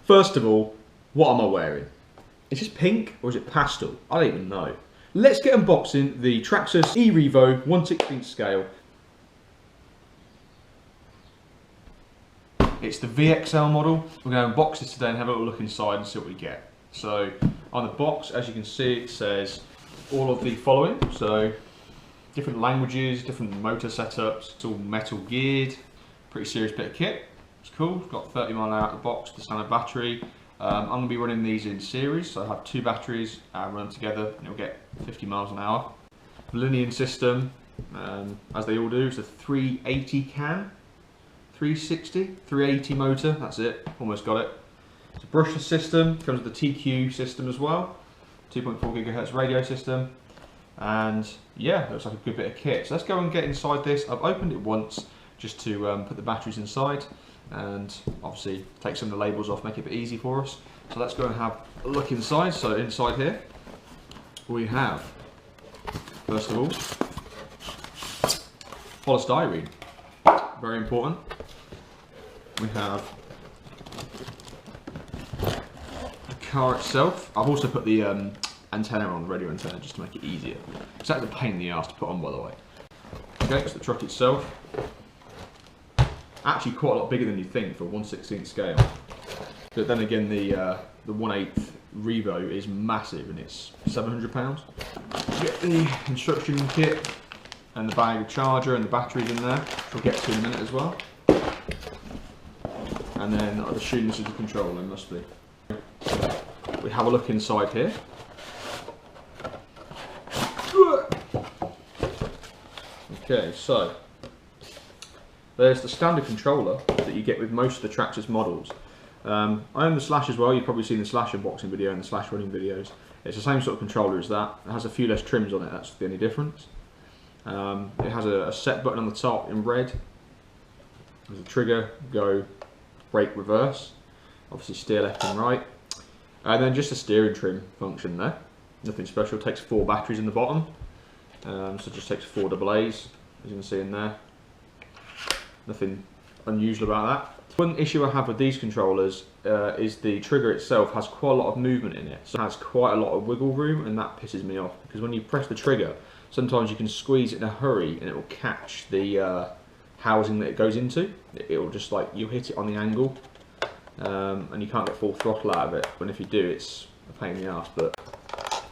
First of all, what am I wearing? Is this pink or is it pastel? I don't even know. Let's get unboxing the Traxxas ERevo 1/16 scale. It's the VXL model. We're going to unbox this today and have a little look inside and see what we get. So on the box, as you can see, it says all of the following. So different languages, different motor setups. It's all metal geared. Pretty serious bit of kit. It's cool. It's got 30 mAh out of the box, the standard battery. I'm going to be running these in series, so I have two batteries run together and it'll get 50 miles an hour. Linear system, as they all do, it's a 380 CAN. 360, 380 motor, that's it, almost got it. It's a brushless system, comes with the TQ system as well, 2.4 GHz radio system, and yeah, looks like a good bit of kit. So let's go and get inside this. I've opened it once just to put the batteries inside and obviously take some of the labels off, make it a bit easy for us. So let's go and have a look inside. So inside here we have, first of all, polystyrene, very important. We have the car itself. I've also put the antenna on, the radio antenna, just to make it easier. It's actually a pain in the ass to put on, by the way. Okay, so the truck itself, actually quite a lot bigger than you think for a 1/16 scale. But then again, the 1/8 Revo is massive and it's £700. You get the instruction kit and the bag of charger and the batteries in there, which we'll get to in a minute as well. And then I'd assume this is the controller, it must be. We have a look inside here. Okay, so there's the standard controller that you get with most of the Traxxas models. I own the Slash as well. You've probably seen the Slash unboxing video and the Slash running videos. It's the same sort of controller as that. It has a few less trims on it, that's the only difference. It has a set button on the top in red. There's a trigger, go, brake, reverse. Obviously steer left and right. And then just a steering trim function there. Nothing special, takes 4 batteries in the bottom. So it just takes 4 AA's, as you can see in there. Nothing unusual about that. One issue I have with these controllers is the trigger itself has quite a lot of movement in it. So it has quite a lot of wiggle room, and that pisses me off because when you press the trigger, sometimes you can squeeze it in a hurry and it will catch the housing that it goes into. It will just like, you'll hit it on the angle and you can't get full throttle out of it. When if you do, it's a pain in the ass, but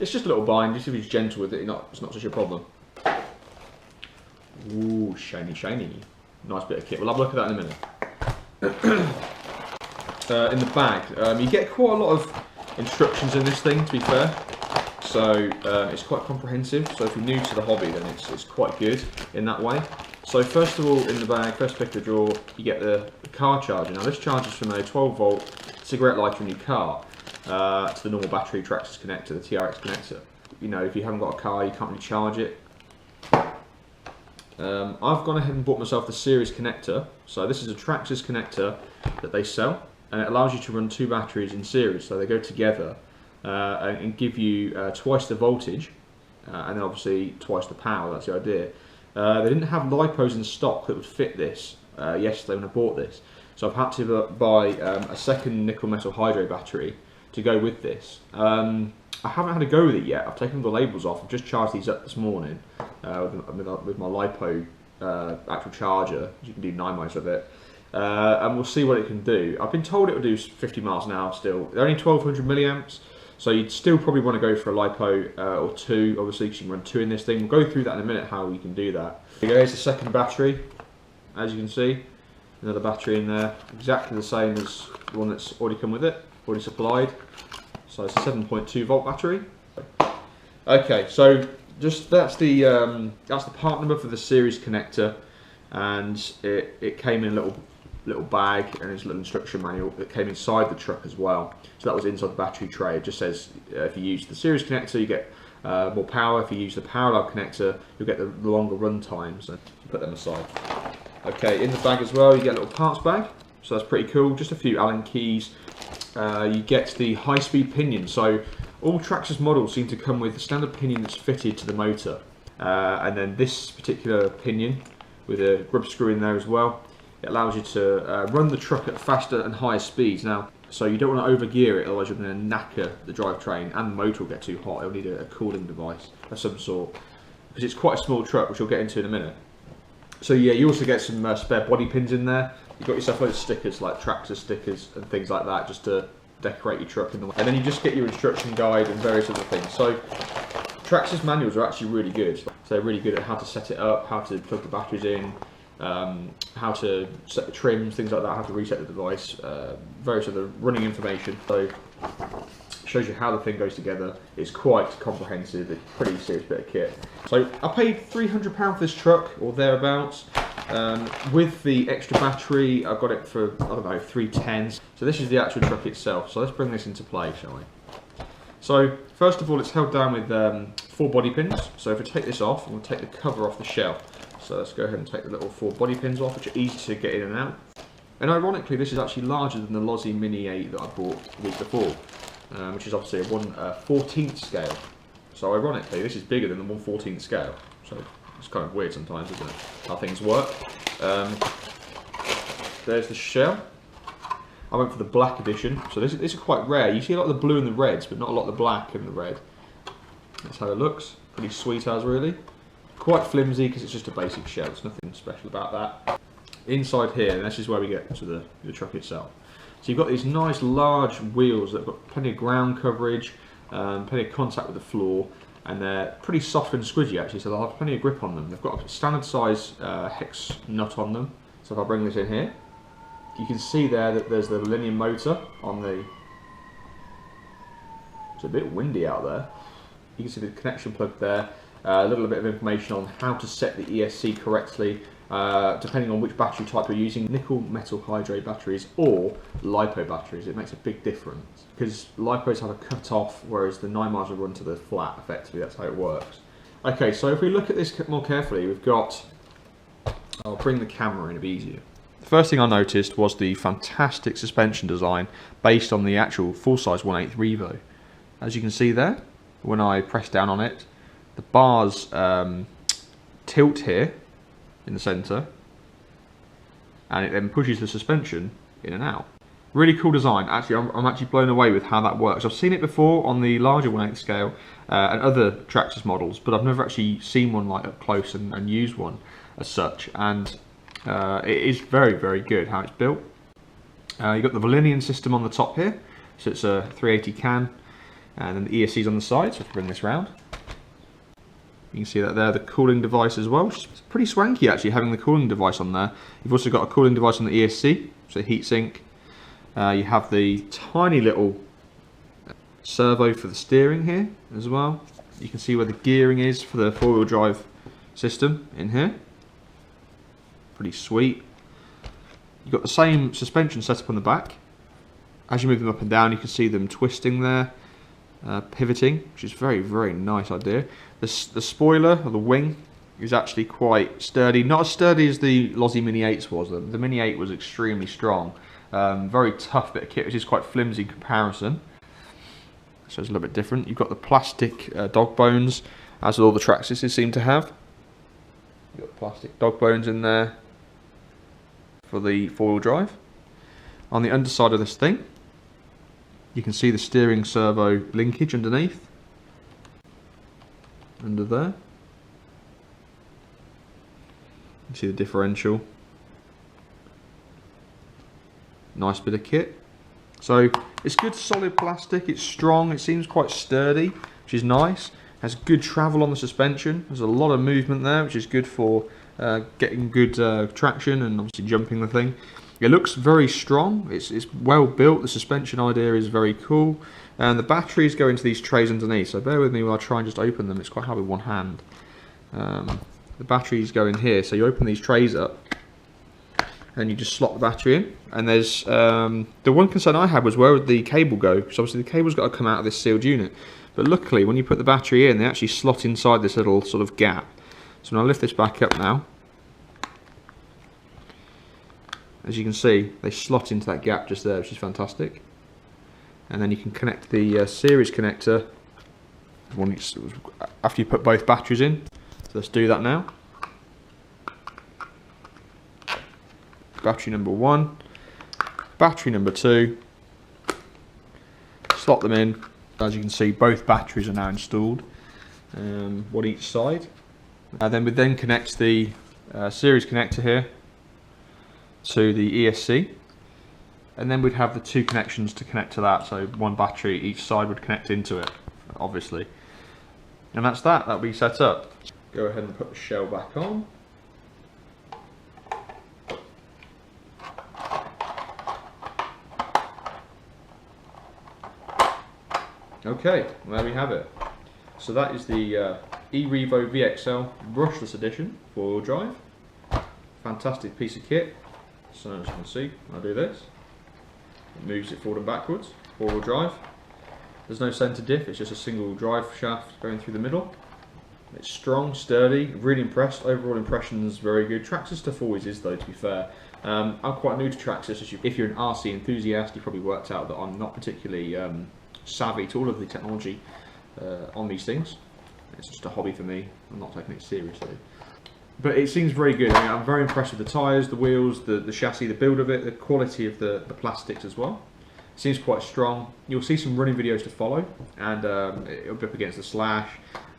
it's just a little bind. Just if you're gentle with it, it's not such a problem. Ooh, shiny, shiny. Nice bit of kit. We'll have a look at that in a minute. In the bag, you get quite a lot of instructions in this thing, to be fair. So it's quite comprehensive. So if you're new to the hobby, then it's quite good in that way. So first of all, in the bag, first pick of the drawer, you get the car charger. Now this charges from a 12-volt cigarette lighter in your car to the normal battery Traxxas connector, the TRX connector. You know, if you haven't got a car, you can't really charge it. I've gone ahead and bought myself the series connector. So this is a Traxxas connector that they sell, and it allows you to run 2 batteries in series. So they go together and give you twice the voltage, and then obviously twice the power. That's the idea. They didn't have lipos in stock that would fit this yesterday when I bought this, so I've had to buy a second nickel metal hydro battery to go with this. I haven't had a go with it yet. I've taken the labels off. I've just charged these up this morning with my lipo actual charger. You can do 9 miles with it, and we'll see what it can do. I've been told it will do 50 miles an hour still. They're only 1200 milliamps. So you'd still probably want to go for a lipo or 2, obviously, because you can run 2 in this thing. We'll go through that in a minute, how you can do that. Here's the second battery, as you can see. Another battery in there, exactly the same as the one that's already come with it, already supplied. So it's a 7.2 volt battery. Okay, so just that's the part number for the series connector, and it came in a little bag, and there's a little instruction manual that came inside the truck as well. So that was inside the battery tray. It just says if you use the series connector, you get more power. If you use the parallel connector, you'll get the longer run times. So put them aside. Okay, in the bag as well, you get a little parts bag. So that's pretty cool. Just a few Allen keys. You get the high-speed pinion. So all Traxxas models seem to come with the standard pinion that's fitted to the motor, and then this particular pinion with a grub screw in there as well. It allows you to run the truck at faster and higher speeds. Now, So you don't want to overgear it, otherwise you're going to knacker the drivetrain and the motor will get too hot. It'll need a cooling device of some sort, because it's quite a small truck, which we'll get into in a minute. So yeah, you also get some spare body pins in there. You've got yourself loads of stickers like Traxxas stickers and things like that, just to decorate your truck in the way. And then you just get your instruction guide and various other things. So Traxxas manuals are actually really good. So they're really good at how to set it up, how to plug the batteries in, how to set the trims, things like that, how to reset the device, various other running information. So it shows you how the thing goes together. It's quite comprehensive. It's a pretty serious bit of kit. So I paid £300 for this truck or thereabouts. With the extra battery, I've got it for, I don't know, 310s. So this is the actual truck itself. So let's bring this into play, shall we? So first of all, it's held down with 4 body pins. So if I take this off, I'm going to take the cover off the shell. So let's go ahead and take the little 4 body pins off, which are easy to get in and out. And ironically, this is actually larger than the Losi Mini 8 that I bought the week before, which is obviously a 1/14th scale. So ironically, this is bigger than the 1/14th scale. So it's kind of weird sometimes, isn't it, how things work. There's the shell. I went for the black edition. So this is quite rare. You see a lot of the blue and the reds, but not a lot of the black and the red. That's how it looks. Pretty sweet as, really. Quite flimsy because it's just a basic shell. There's nothing special about that. Inside here, and this is where we get to the truck itself. So you've got these nice large wheels that have got plenty of ground coverage, plenty of contact with the floor, and they're pretty soft and squidgy actually, so they'll have plenty of grip on them. They've got a standard size hex nut on them. So if I bring this in here, you can see there that there's the linear motor on the... It's a bit windy out there. You can see the connection plug there. A little bit of information on how to set the ESC correctly, depending on which battery type you're using. Nickel metal hydrate batteries or LiPo batteries. It makes a big difference because LiPos have a cut off, whereas the 9 miles will run to the flat effectively. That's how it works. Okay, so if we look at this more carefully, we've got... I'll bring the camera in a bit easier. The first thing I noticed was the fantastic suspension design based on the actual full-size 1/8 Revo. As you can see there, when I press down on it, the bars tilt here in the centre, and it then pushes the suspension in and out. Really cool design. Actually, I'm actually blown away with how that works. I've seen it before on the larger 1/8 scale and other Traxxas models, but I've never actually seen one like up close and used one as such. And it is very, very good how it's built. You've got the Valinian system on the top here, so it's a 380 can, and then the ESC's on the side. So if I bring this round, you can see that there, the cooling device as well. It's pretty swanky actually, having the cooling device on there. You've also got a cooling device on the ESC, so heatsink. You have the tiny little servo for the steering here as well. You can see where the gearing is for the 4-wheel drive system in here. Pretty sweet. You've got the same suspension setup on the back. As you move them up and down, you can see them twisting there, pivoting, which is very, very nice idea. The spoiler, or the wing, is actually quite sturdy. Not as sturdy as the Losi Mini 8s was. The Mini 8 was extremely strong. Very tough bit of kit, which is quite flimsy in comparison. So it's a little bit different. You've got the plastic dog bones, as all the Traxxas seem to have. You've got plastic dog bones in there for the 4-wheel drive. On the underside of this thing, you can see the steering servo linkage underneath. Under there. You see the differential. Nice bit of kit. So it's good solid plastic, it's strong, it seems quite sturdy, which is nice. Has good travel on the suspension. There's a lot of movement there, which is good for getting good traction and obviously jumping the thing. It looks very strong, it's well built, the suspension idea is very cool, and the batteries go into these trays underneath, so bear with me while I try and just open them. It's quite hard with one hand. The batteries go in here, so you open these trays up and you just slot the battery in, and there's the one concern I had was where would the cable go, because obviously the cable's got to come out of this sealed unit, but luckily when you put the battery in, they actually slot inside this little sort of gap. So when I lift this back up now, as you can see, they slot into that gap just there, which is fantastic. And then you can connect the series connector after you put both batteries in. So let's do that now. Battery number 1, battery number 2, slot them in. As you can see, both batteries are now installed, one each side. Then we then connect the series connector here to the ESC, and then we'd have the two connections to connect to that, so one battery each side would connect into it, obviously. And that's that, that'll be set up. Go ahead and put the shell back on. Okay, there we have it. So that is the ERevo VXL brushless edition, 4-wheel drive. Fantastic piece of kit. So as you can see, I do this. It moves it forward and backwards, 4-wheel drive. There's no centre diff, it's just a single drive shaft going through the middle. It's strong, sturdy, really impressed. Overall impression's very good. Traxxas stuff always is though, to be fair. I'm quite new to Traxxas. If you're an RC enthusiast, you probably worked out that I'm not particularly savvy to all of the technology on these things. It's just a hobby for me. I'm not taking it seriously. But it seems very good. I mean, I'm very impressed with the tyres, the wheels, the chassis, the build of it, the quality of the plastics as well. It seems quite strong. You'll see some running videos to follow, and it'll be up against the Slash.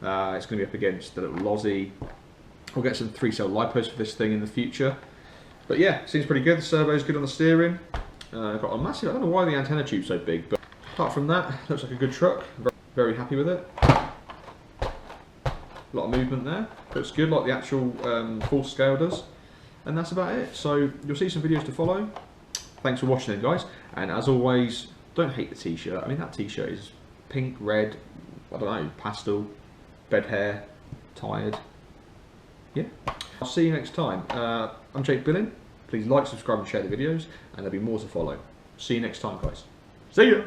It's going to be up against the little Lozzie. We'll get some 3-cell lipos for this thing in the future. But yeah, seems pretty good. The servo's good on the steering. Got a massive, I don't know why the antenna tube's so big, but apart from that, looks like a good truck. Very happy with it. A lot of movement there. Looks good, like the actual full scale does. And that's about it. So you'll see some videos to follow. Thanks for watching then, guys. And as always, don't hate the t-shirt. I mean, that t-shirt is pink, red, I don't know, pastel, bed hair, tired. Yeah. I'll see you next time. I'm Jake Billing. Please like, subscribe and share the videos, and there'll be more to follow. See you next time, guys. See ya!